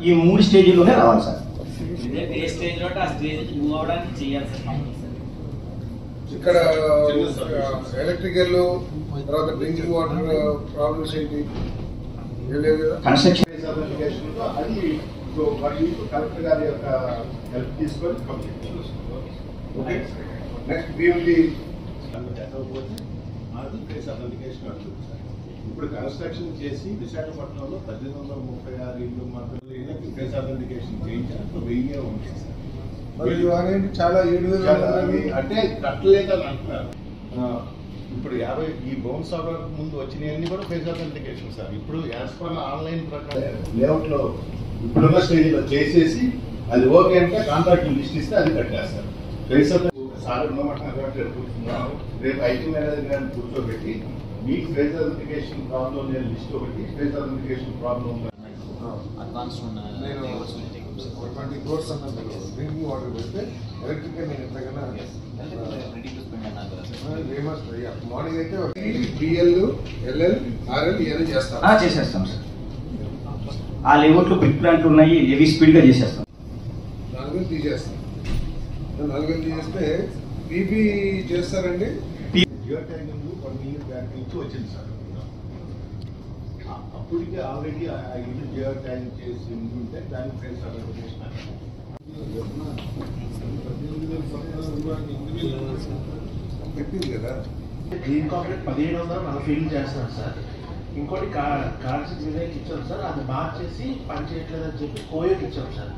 ఈ 3 స్టేజీల్లోనే రావాలి సార్. ఇక్కడ ఎలక్ట్రికల్ తర్వాత డ్రింకింగ్ వాటర్ ప్రాబ్లమ్స్ ఏంటి కన్స్ట్రక్షన్ అది కలెక్టర్ గారి యొక్క హెల్ప్ తీసుకొని complete okay. Next Bheemili face authentication అవుతుంది సార్. ఇప్పుడు కన్స్ట్రక్షన్ చేసి విశాఖపట్నంలో 1836 ఇల్లు మాత్రం ఫేస్ అథెంటికేషన్ చేయించారు. 1000 ఉంటుంది సార్. చాలా 7,000 అంటే కట్టలేదని అంటున్నారు. ఇప్పుడు 50 ఈ బౌన్స్ అవర్ ముందు వచ్చినవన్నీ కూడా ఫేస్ అథెంటికేషన్ సార్. ఇప్పుడు యాజ్ పర్ ఆన్లైన్ ప్రకారం లేఅవుట్ లో ఇప్పుడున్న స్టేజ్ లో చేసేసి అది ఓకే అంటే కాంట్రాక్ట్ లిస్ట్ ఇస్తే అది కట్టేస్తారు. ఫేస్ సార్ ఉన్నమాట రేపు ఐటీ మేనేజర్ గారిని కూర్చోబెట్టి మీకు ఫేస్ అథెంటికేషన్ ప్రాబ్లం నేను లిస్ట్ ఒకటి ఫేస్ అథెంటికేషన్ ప్రాబ్లం అడ్వాన్స్ నేను 20 crores అన్నది డ్రింకింగ్ వాటర్ పెడితే ఎలక్ట్రికల్ నేను ఎంతకన్నా మార్నింగ్ అయితే బిఎల్ ఎల్ఎల్ ఆర్ఎల్ ఇవన్నీ చేస్తాం. చేసేస్తాం సార్. ఆ లేఅవుట్లో బ్రిక్ ప్లాంట్లు ఉన్నాయి, హెవీ స్పీడ్ గా చేసేస్తాం. 4 తీసేస్తాం. 4 తీసేస్తే పీబీ చేస్తారండి. జియో ట్యాగింగ్ 1 year బ్యాక్ నుంచి వచ్చింది సార్. అప్పటికే ఆల్రెడీ ఆ ఇల్లు జియో ట్యాగింగ్ చేసి ఉంటే దాన్ని ఫేస్ అథెంటికేషన్ చెప్పింది కదా. గ్రీన్ కాంక్రీట్ 1700 ఫీల్ చేస్తున్నారు సార్. ఇంకోటి కార్డ్స్ వివేక్ ఇచ్చాం సార్. అది మార్చేసి పని చేయట్లేదు అని చెప్పి కోయోకి ఇచ్చాం సార్.